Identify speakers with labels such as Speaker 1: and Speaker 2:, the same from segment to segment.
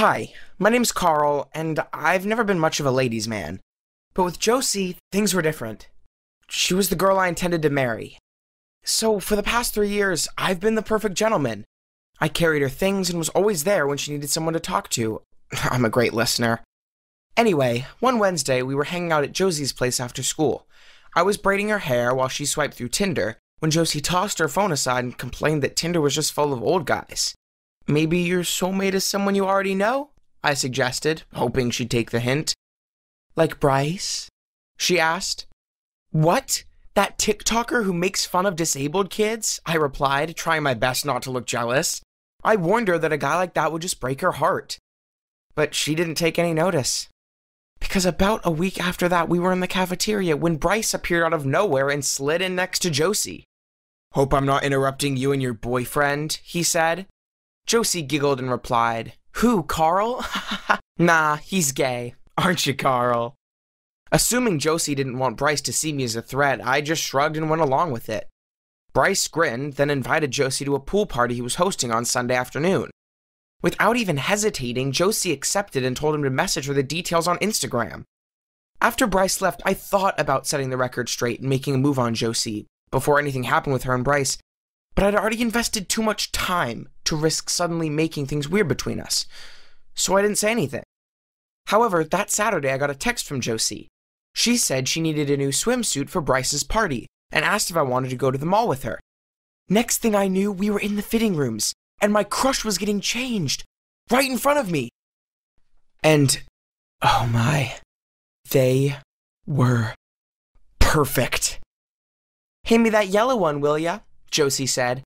Speaker 1: Hi, my name's Carl, and I've never been much of a ladies' man. But with Josie, things were different. She was the girl I intended to marry. So, for the past 3 years, I've been the perfect gentleman. I carried her things and was always there when she needed someone to talk to. I'm a great listener. Anyway, one Wednesday, we were hanging out at Josie's place after school. I was braiding her hair while she swiped through Tinder, when Josie tossed her phone aside and complained that Tinder was just full of old guys. Maybe your soulmate is someone you already know? I suggested, hoping she'd take the hint. Like Bryce? She asked. What? That TikToker who makes fun of disabled kids? I replied, trying my best not to look jealous. I warned her that a guy like that would just break her heart. But she didn't take any notice. Because about a week after that, we were in the cafeteria when Bryce appeared out of nowhere and slid in next to Josie. Hope I'm not interrupting you and your boyfriend, he said. Josie giggled and replied, Who, Carl? Nah, he's gay. Aren't you, Carl? Assuming Josie didn't want Bryce to see me as a threat, I just shrugged and went along with it. Bryce grinned, then invited Josie to a pool party he was hosting on Sunday afternoon. Without even hesitating, Josie accepted and told him to message her the details on Instagram. After Bryce left, I thought about setting the record straight and making a move on Josie before anything happened with her and Bryce, but I'd already invested too much time to risk suddenly making things weird between us, so I didn't say anything. However, that Saturday I got a text from Josie. She said she needed a new swimsuit for Bryce's party and asked if I wanted to go to the mall with her. Next thing I knew, we were in the fitting rooms, and my crush was getting changed, right in front of me. And, oh my, they were perfect. Hand me that yellow one, will ya? Josie said.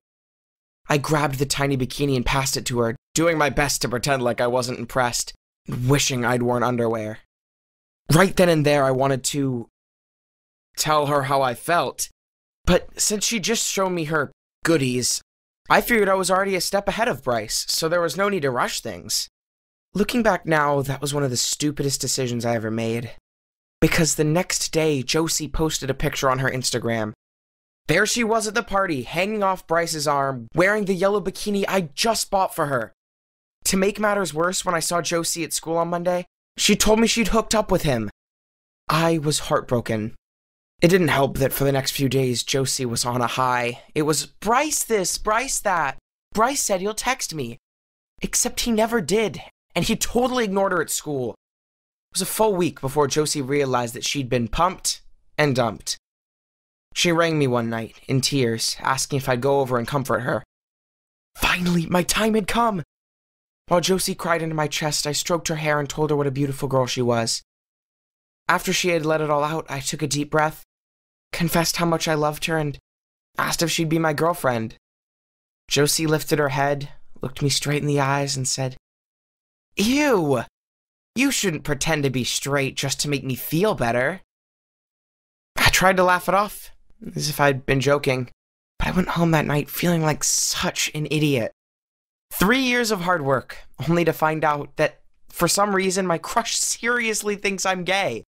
Speaker 1: I grabbed the tiny bikini and passed it to her, doing my best to pretend like I wasn't impressed, wishing I'd worn underwear. Right then and there, I wanted to tell her how I felt, but since she'd just shown me her goodies, I figured I was already a step ahead of Bryce, so there was no need to rush things. Looking back now, that was one of the stupidest decisions I ever made. Because the next day, Josie posted a picture on her Instagram. There she was at the party, hanging off Bryce's arm, wearing the yellow bikini I just bought for her. To make matters worse, when I saw Josie at school on Monday, she told me she'd hooked up with him. I was heartbroken. It didn't help that for the next few days, Josie was on a high. It was, Bryce this, Bryce that. Bryce said he'll text me. Except he never did, and he totally ignored her at school. It was a full week before Josie realized that she'd been pumped and dumped. She rang me one night, in tears, asking if I'd go over and comfort her. Finally, my time had come! While Josie cried into my chest, I stroked her hair and told her what a beautiful girl she was. After she had let it all out, I took a deep breath, confessed how much I loved her, and asked if she'd be my girlfriend. Josie lifted her head, looked me straight in the eyes, and said, Ew! You shouldn't pretend to be straight just to make me feel better. I tried to laugh it off, as if I'd been joking, but I went home that night feeling like such an idiot. 3 years of hard work, only to find out that, for some reason, my crush seriously thinks I'm gay.